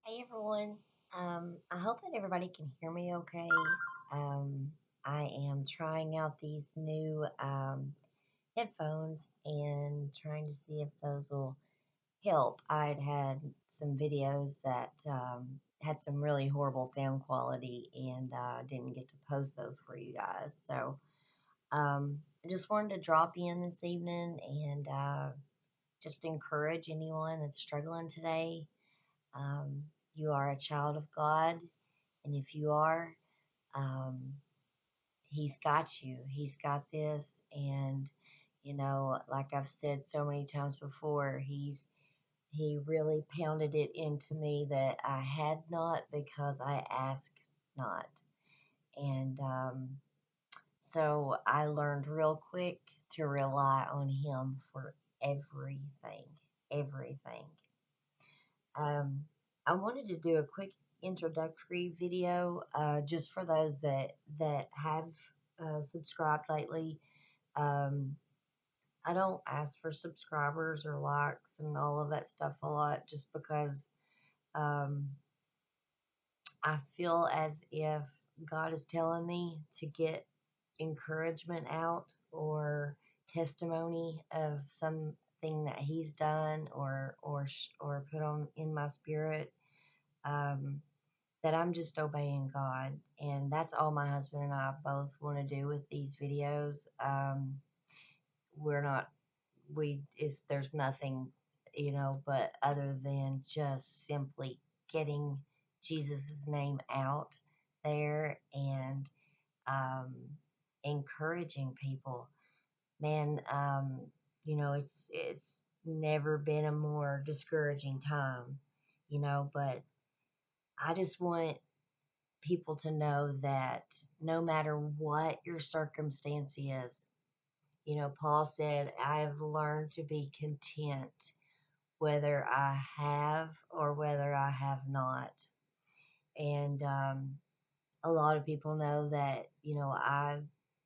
Hey everyone. I hope that everybody can hear me okay. Um, I am trying out these new headphones and trying to see if those will help. I'd had some videos that had some really horrible sound quality and didn't get to post those for you guys. So I just wanted to drop in this evening and just encourage anyone that's struggling today. Um, you are a child of God, and if you are, um, He's got you. He's got this, and like I've said so many times before, He really pounded it into me that I had not because I asked not, and so I learned real quick to rely on Him for everything, everything. Um, I wanted to do a quick introductory video just for those that have subscribed lately. Um, I don't ask for subscribers or likes and all of that stuff a lot just because um, I feel as if God is telling me to get encouragement out or testimony of something that He's done or put on in my spirit. Um, that I'm just obeying God. And that's all my husband and I both want to do with these videos. We're not, there's nothing, but other than just simply getting Jesus's name out there and um, encouraging people. Man, it's never been a more discouraging time, but I just want people to know that no matter what your circumstance is, Paul said, I have learned to be content whether I have or whether I have not. And a lot of people know that, I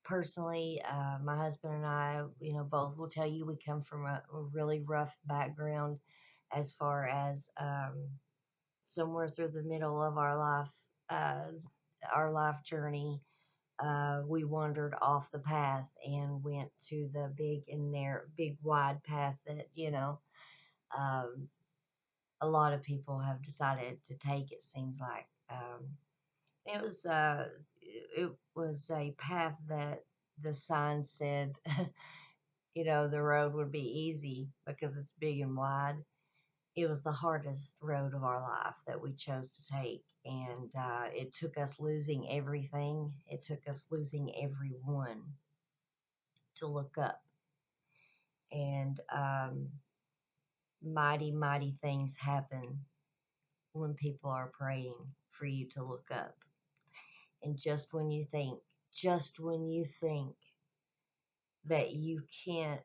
personally, my husband and I, both will tell you we come from a really rough background as far as somewhere through the middle of our life journey, we wandered off the path and went to the big wide path that um, a lot of people have decided to take. It seems like it was it was a path that the sign said, the road would be easy because it's big and wide. It was the hardest road of our life that we chose to take. And it took us losing everything. It took us losing everyone to look up. And mighty, mighty things happen when people are praying for you to look up. And just when you think that you can't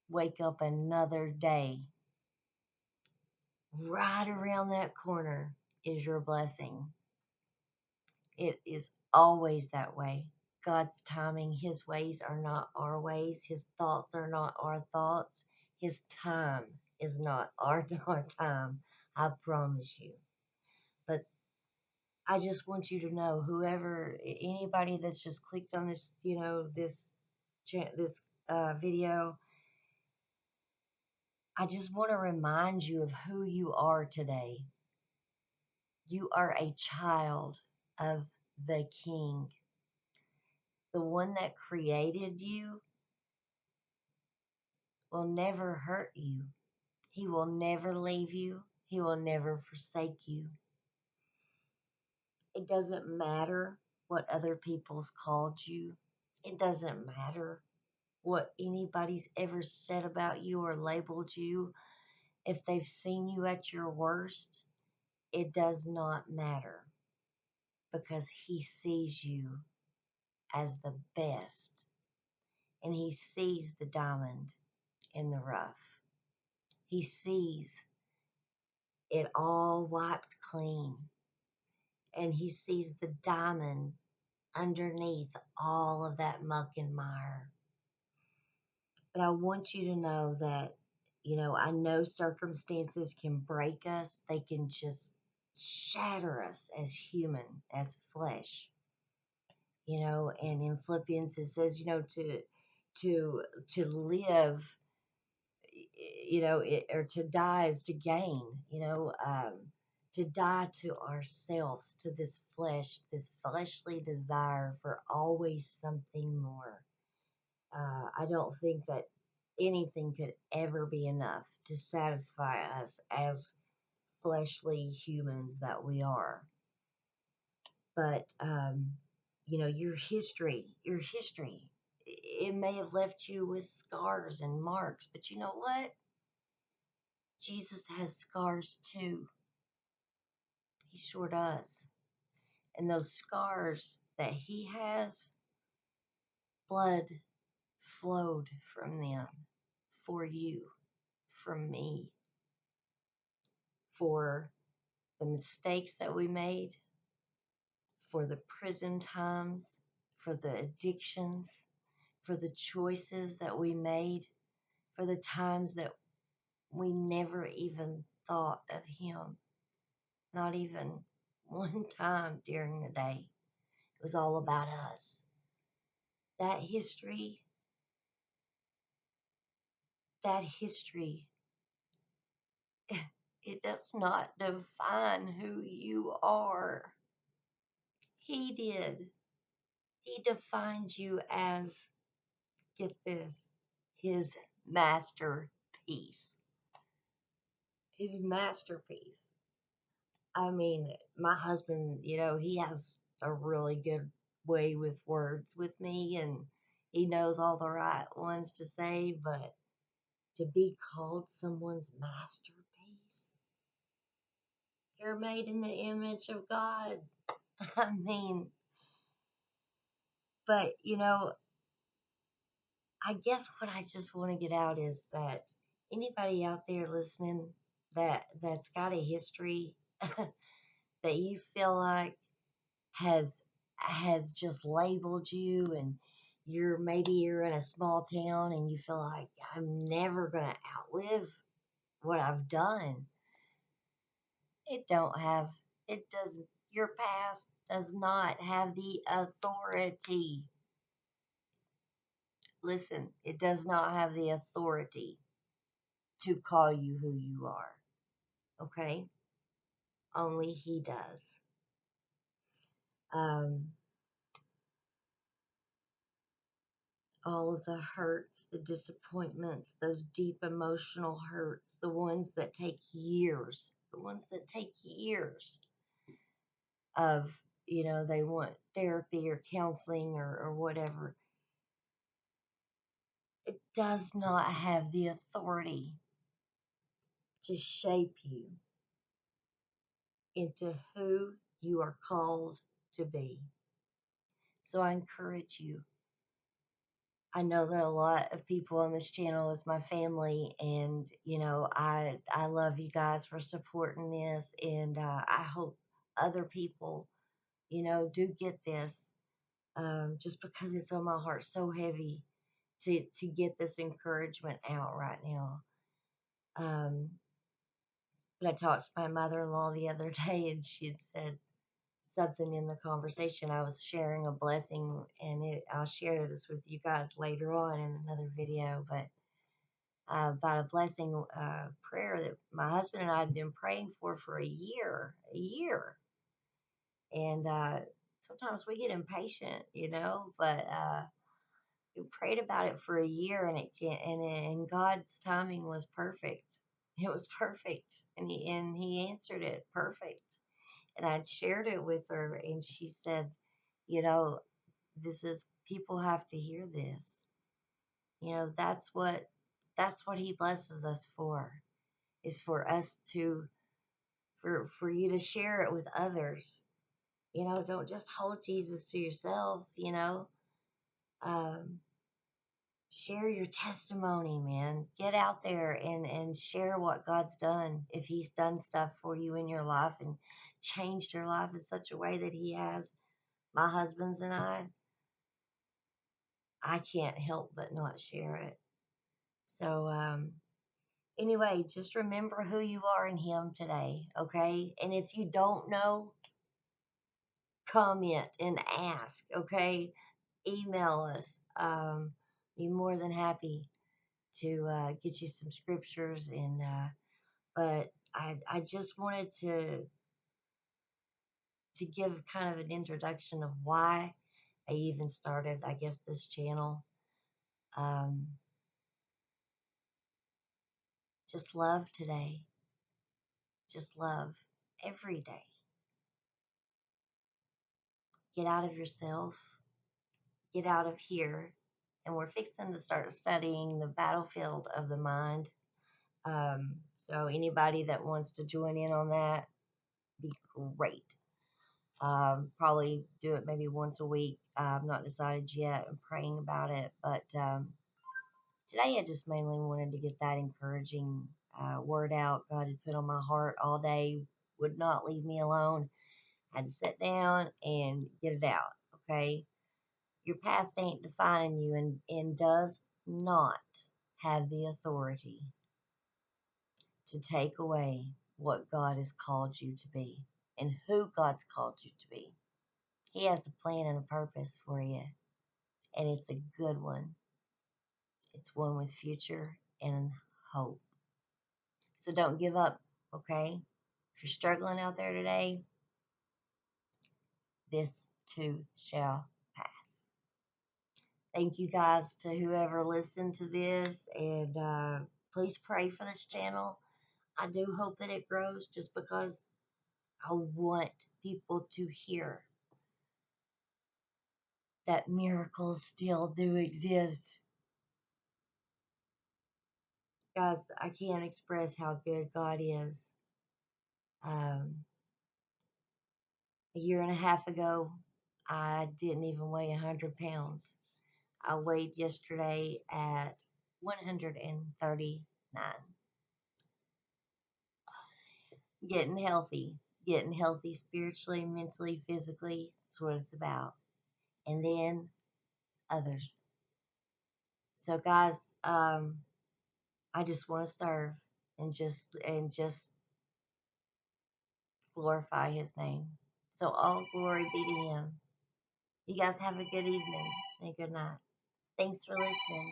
wake up another day, right around that corner is your blessing. It is always that way. God's timing, His ways are not our ways. His thoughts are not our thoughts. His time is not our time. I promise you. But I just want you to know, anybody that's just clicked on this, this video, I just want to remind you of who you are today. You are a child of the King. The one that created you will never hurt you. He will never leave you. He will never forsake you. It doesn't matter what other people's called you. It doesn't matter what anybody's ever said about you or labeled you. If they've seen you at your worst, it does not matter because He sees you as the best and He sees the diamond in the rough. He sees it all wiped clean and He sees the diamond underneath all of that muck and mire. But I want you to know that I know circumstances can break us, they can just shatter us as human, as flesh. And in Philippians it says, to to live, or to die is to gain, to die to ourselves, to this fleshly desire for always something more. I don't think that anything could ever be enough to satisfy us as fleshly humans that we are. But, your history, it may have left you with scars and marks, but you know what? Jesus has scars too. He sure does. And those scars that he has, blood flowed from them for you, from me, for the mistakes that we made, for the prison times, for the addictions, for the choices that we made, for the times that we never even thought of him, not even one time during the day. It was all about us. That history, that history, it does not define who you are. He did. He defined you as, get this, his masterpiece. His masterpiece. I mean, my husband, he has a really good way with words with me, and he knows all the right ones to say, but to be called someone's masterpiece, you're made in the image of God. I mean, but, I guess what I just want to get out is that anybody out there listening that's got a history that you feel like has just labeled you, and you're in a small town and you feel like I'm never going to outlive what I've done. It don't have it does Your past does not have the authority. Listen, it does not have the authority to call you who you are. Okay? Only he does. Um all of the hurts, the disappointments, those deep emotional hurts, the ones that take years of, they want therapy or counseling or whatever. It does not have the authority to shape you into who you are called to be. So I encourage you. I know that a lot of people on this channel is my family, and I love you guys for supporting this, and I hope other people, do get this, just because it's on my heart so heavy to get this encouragement out right now. But I talked to my mother-in-law the other day, and she had said something in the conversation. I was sharing a blessing, and I'll share this with you guys later on in another video, but about a blessing prayer that my husband and I had been praying for a year. And sometimes we get impatient, but we prayed about it for a year, and and God's timing was perfect. It was perfect, and he answered it perfect. And I'd shared it with her, and she said, you know, this is people have to hear this. That's what he blesses us for, is for us to for you to share it with others. Don't just hold Jesus to yourself. Um, share your testimony, man. Get out there and share what God's done. If he's done stuff for you in your life and changed your life in such a way that he has, my husband's and I can't help but not share it. So Anyway, just remember who you are in Him today, okay? And if you don't know, comment and ask, okay? Email us. Be more than happy to get you some scriptures. And but I just wanted to give kind of an introduction of why I even started, I guess, this channel. Um, just love today. Just love every day. Get out of yourself. Get out of here. And we're fixing to start studying the battlefield of the mind. So anybody that wants to join in on that, be great. Probably do it maybe once a week. I've not decided yet. I'm praying about it. But today I just mainly wanted to get that encouraging word out. God had put on my heart all day, would not leave me alone. I had to sit down and get it out. Okay. Your past ain't defining you and does not have the authority to take away what God has called you to be and who God's called you to be. He has a plan and a purpose for you, and it's a good one. It's one with future and hope. So don't give up, okay? If you're struggling out there today, this too shall pass. Thank you guys to whoever listened to this, and please pray for this channel. I do hope that it grows just because I want people to hear that miracles still do exist. Guys, I can't express how good God is. A year and a half ago, I didn't even weigh 100 pounds. I weighed yesterday at 139. Getting healthy spiritually, mentally, physically. That's what it's about. And then others. So, guys, I just want to serve and just glorify His name. So all glory be to Him. You guys have a good evening and good night. Thanks for listening.